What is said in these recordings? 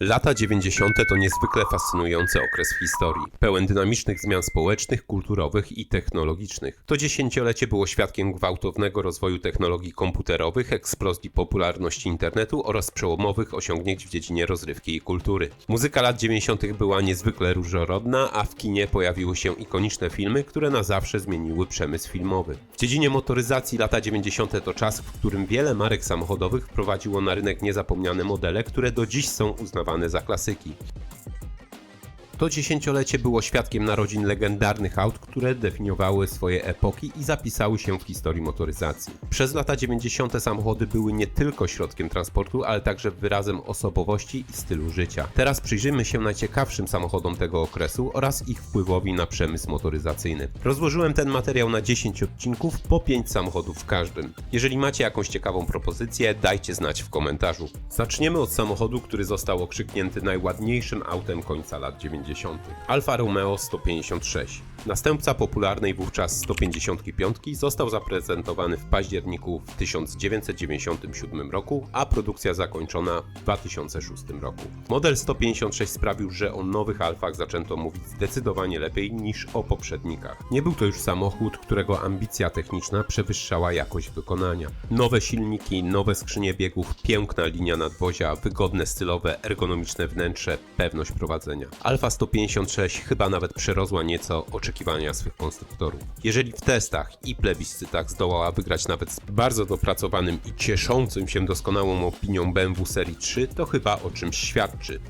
Lata 90. to niezwykle fascynujący okres w historii, pełen dynamicznych zmian społecznych, kulturowych i technologicznych. To dziesięciolecie było świadkiem gwałtownego rozwoju technologii komputerowych, eksplozji popularności internetu oraz przełomowych osiągnięć w dziedzinie rozrywki i kultury. Muzyka lat 90. była niezwykle różnorodna, a w kinie pojawiły się ikoniczne filmy, które na zawsze zmieniły przemysł filmowy. W dziedzinie motoryzacji lata 90. to czas, w którym wiele marek samochodowych wprowadziło na rynek niezapomniane modele, które do dziś są uznawane za klasyki. To dziesięciolecie było świadkiem narodzin legendarnych aut, które definiowały swoje epoki i zapisały się w historii motoryzacji. Przez lata 90. samochody były nie tylko środkiem transportu, ale także wyrazem osobowości i stylu życia. Teraz przyjrzyjmy się najciekawszym samochodom tego okresu oraz ich wpływowi na przemysł motoryzacyjny. Rozłożyłem ten materiał na 10 odcinków, po 5 samochodów w każdym. Jeżeli macie jakąś ciekawą propozycję, dajcie znać w komentarzu. Zaczniemy od samochodu, który został okrzyknięty najładniejszym autem końca lat 90. Alfa Romeo 156. Następca popularnej wówczas 155 został zaprezentowany w październiku w 1997 roku, a produkcja zakończona w 2006 roku. Model 156 sprawił, że o nowych Alfach zaczęto mówić zdecydowanie lepiej niż o poprzednikach. Nie był to już samochód, którego ambicja techniczna przewyższała jakość wykonania. Nowe silniki, nowe skrzynie biegów, piękna linia nadwozia, wygodne stylowe, ergonomiczne wnętrze, pewność prowadzenia. Alfa 156 chyba nawet przerosła nieco oczekiwania swych konstruktorów. Jeżeli w testach i plebiscytach zdołała wygrać nawet z bardzo dopracowanym i cieszącym się doskonałą opinią BMW serii 3, to chyba o czymś świadczy.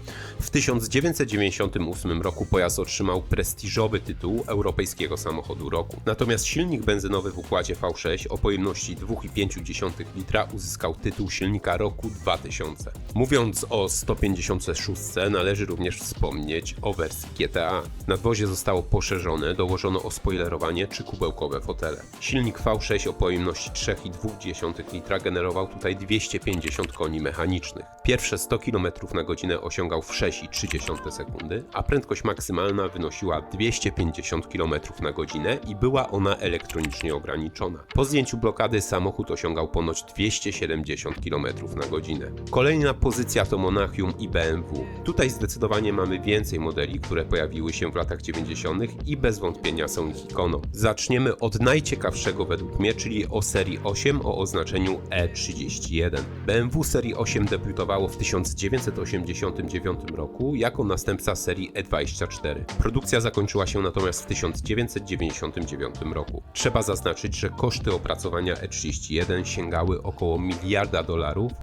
W 1998 roku pojazd otrzymał prestiżowy tytuł Europejskiego Samochodu Roku. Natomiast silnik benzynowy w układzie V6 o pojemności 2,5 litra uzyskał tytuł silnika roku 2000. Mówiąc o 156, należy również wspomnieć o wersji GTA. Nadwozie zostało poszerzone, dołożono ospoilerowanie czy kubełkowe fotele. Silnik V6 o pojemności 3,2 litra generował tutaj 250 koni mechanicznych. Pierwsze 100 km na godzinę osiągał w 6,3 sekundy, a prędkość maksymalna wynosiła 250 km na godzinę i była ona elektronicznie ograniczona. Po zdjęciu blokady samochód osiągał ponoć 270 km na godzinę. Kolejna pozycja to Monachium i BMW. Tutaj zdecydowanie mamy więcej modeli, które pojawiły się w latach 90. i bez wątpienia są ich ikoną. Zaczniemy od najciekawszego według mnie, czyli o serii 8 o oznaczeniu E31. BMW serii 8 debiutowało w 1989 roku jako następca serii E24. Produkcja zakończyła się natomiast w 1999 roku. Trzeba zaznaczyć, że koszty opracowania E31 sięgały około $1 miliarda.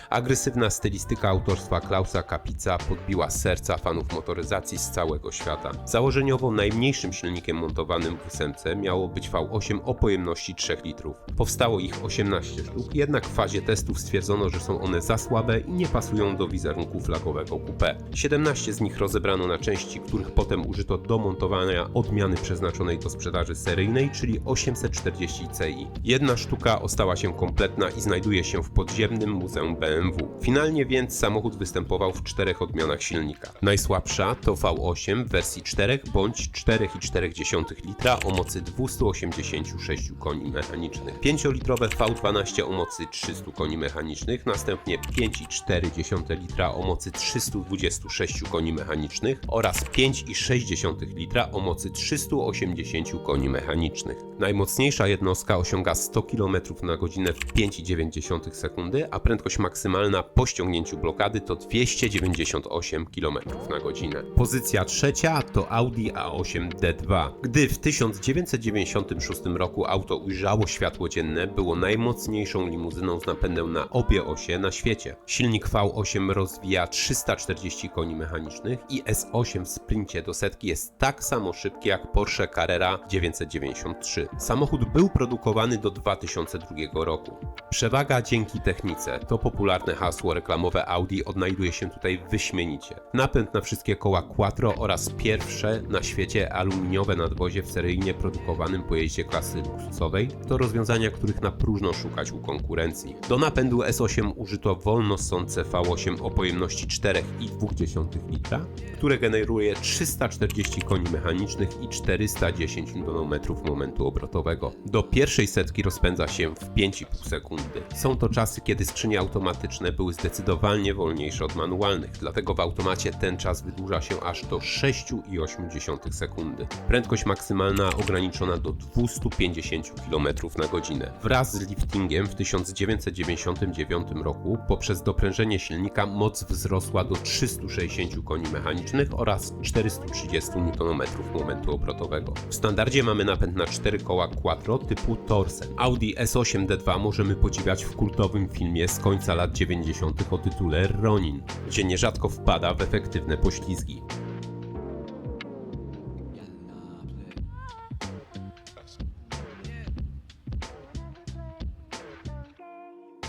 Agresywna stylistyka autorstwa Klausa Kapica podbiła serca fanów motoryzacji z całego świata. Założeniowo najmniejszym silnikiem montowanym w 8 miało być V8 o pojemności 3 litrów. Powstało ich 18 sztuk, jednak w fazie testów stwierdzono, że są one za słabe i nie pasują do wizerunku flagowego coupé. 17 z nich rozebrano na części, których potem użyto do montowania odmiany przeznaczonej do sprzedaży seryjnej, czyli 840 Ci. Jedna sztuka ostała się kompletna i znajduje się w podziemnym muzeum BMW. Finalnie więc samochód występował w 4 odmianach silnika. Najsłabsza to V8 w wersji 4 bądź 4,4 litra o mocy 286 koni mechanicznych, 5-litrowe V12 o mocy 300 koni mechanicznych, następnie 5,4 litra o mocy 326 koni mechanicznych oraz 5,6 litra o mocy 380 koni mechanicznych. Najmocniejsza jednostka osiąga 100 km na godzinę w 5,9 sekundy, a prędkość maksymalna po ściągnięciu blokady to 298 km na godzinę. Pozycja trzecia to Audi A8 D2. Gdy w 1996 roku auto ujrzało światło dzienne, było najmocniejszą limuzyną z napędem na obie osie na świecie. Silnik V8 rozwija 340 koni mechanicznych i S8 w sprincie do setki jest tak samo szybki jak Porsche Carrera 993. Samochód był produkowany do 2002 roku. Przewaga dzięki technice to popularne hasło reklamowe Audi odnajduje się tutaj wyśmienicie. Napęd na wszystkie koła quattro oraz pierwsze na świecie aluminiowe nadwozie w seryjnie produkowanym pojeździe klasy luksusowej to rozwiązania, których na próżno szukać u konkurencji. Do napędu S8 użyto wolno ssące V8 o pojemności 4,2 litra, które generuje 340 koni mechanicznych i 410 Nm momentu obrotowego. Do pierwszej setki rozpędza się w 5,5 sekundy. Są to czasy, kiedy skrzynie automatyczne były zdecydowanie wolniejsze od manualnych, dlatego w automacie ten czas wydłuża się aż do 6,8 sekundy. Prędkość maksymalna ograniczona do 250 km na godzinę. Wraz z liftingiem w 1999 roku poprzez doprężenie silnika moc wzrosła do 360 koni mechanicznych oraz 430 Nm momentu obrotowego. W standardzie mamy napęd na 4 koła quattro typu Torsen. Audi S8 D2 możemy podziwiać w kultowym filmie z końca lat 90. o tytule Ronin, gdzie nierzadko wpada w efektywne poślizgi.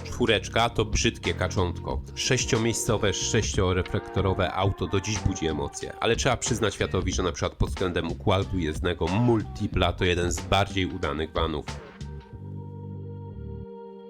Czwóreczka to brzydkie kaczątko. 6-miejscowe, 6-reflektorowe auto do dziś budzi emocje, ale trzeba przyznać światowi, że np. pod względem układu jezdnego Multipla to jeden z bardziej udanych vanów.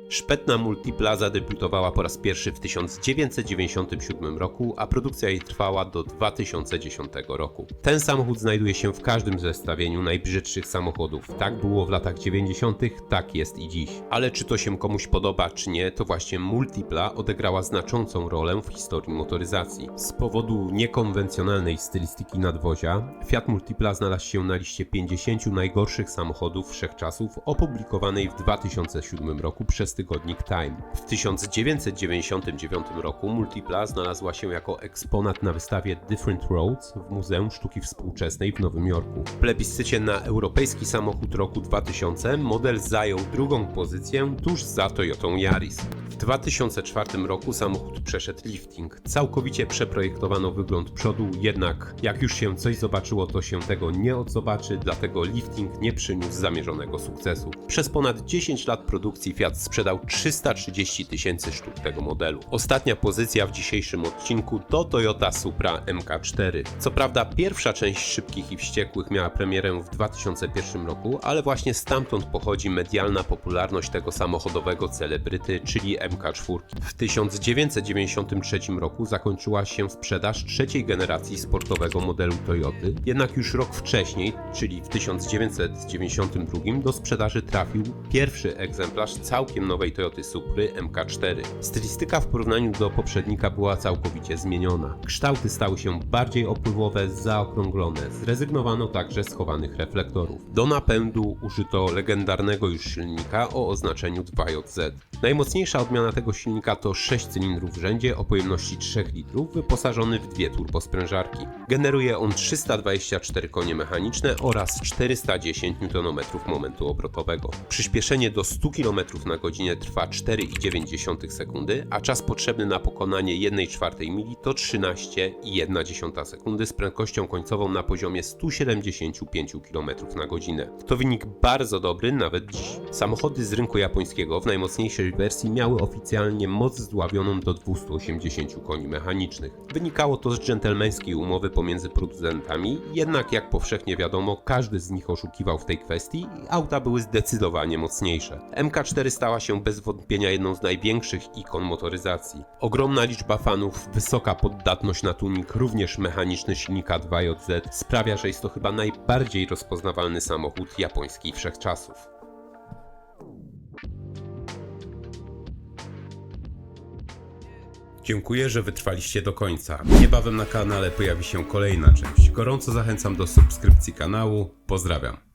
Szpetna Multipla zadebiutowała po raz pierwszy w 1997 roku, a produkcja jej trwała do 2010 roku. Ten samochód znajduje się w każdym zestawieniu najbrzydszych samochodów. Tak było w latach 90., tak jest i dziś. Ale czy to się komuś podoba, czy nie, to właśnie Multipla odegrała znaczącą rolę w historii motoryzacji. Z powodu niekonwencjonalnej stylistyki nadwozia, Fiat Multipla znalazł się na liście 50 najgorszych samochodów wszechczasów opublikowanej w 2007 roku przez tygodnik Time. W 1999 roku Multipla znalazła się jako eksponat na wystawie Different Roads w Muzeum Sztuki Współczesnej w Nowym Jorku. W plebiscycie na europejski samochód roku 2000 model zajął drugą pozycję tuż za Toyotą Yaris. W 2004 roku samochód przeszedł lifting. Całkowicie przeprojektowano wygląd przodu, jednak jak już się coś zobaczyło, to się tego nie odzobaczy, dlatego lifting nie przyniósł zamierzonego sukcesu. Przez ponad 10 lat produkcji Fiat sprzedał 330 000 sztuk tego modelu. Ostatnia pozycja w dzisiejszym odcinku to Toyota Supra MK4. Co prawda pierwsza część Szybkich i Wściekłych miała premierę w 2001 roku, ale właśnie stamtąd pochodzi medialna popularność tego samochodowego celebryty, czyli MK4. W 1993 roku zakończyła się sprzedaż trzeciej generacji sportowego modelu Toyoty, jednak już rok wcześniej, czyli w 1992 do sprzedaży trafił pierwszy egzemplarz całkiem nowej Toyoty Supry MK4. Stylistyka w porównaniu do poprzednika była całkowicie zmieniona. Kształty stały się bardziej opływowe, zaokrąglone. Zrezygnowano także z chowanych reflektorów. Do napędu użyto legendarnego już silnika o oznaczeniu 2JZ. Najmocniejsza odmiana tego silnika to 6 cylindrów w rzędzie o pojemności 3 litrów, wyposażony w dwie turbosprężarki. Generuje on 324 konie mechaniczne oraz 410 Nm momentu obrotowego. Przyspieszenie do 100 km na godzinę trwa 4,9 sekundy, a czas potrzebny na pokonanie 1/4 mili to 13,1 sekundy z prędkością końcową na poziomie 175 km na godzinę. To wynik bardzo dobry nawet dziś. Samochody z rynku japońskiego w najmocniejszej wersji miały oficjalnie moc zdławioną do 280 koni mechanicznych. Wynikało to z dżentelmeńskiej umowy pomiędzy producentami, jednak jak powszechnie wiadomo, każdy z nich oszukiwał w tej kwestii i auta były zdecydowanie mocniejsze. MK4 stała się bez wątpienia jedną z największych ikon motoryzacji. Ogromna liczba fanów, wysoka poddatność na tuning, również mechaniczny silnika 2JZ sprawia, że jest to chyba najbardziej rozpoznawalny samochód japoński wszechczasów. Dziękuję, że wytrwaliście do końca. Niebawem na kanale pojawi się kolejna część. Gorąco zachęcam do subskrypcji kanału. Pozdrawiam.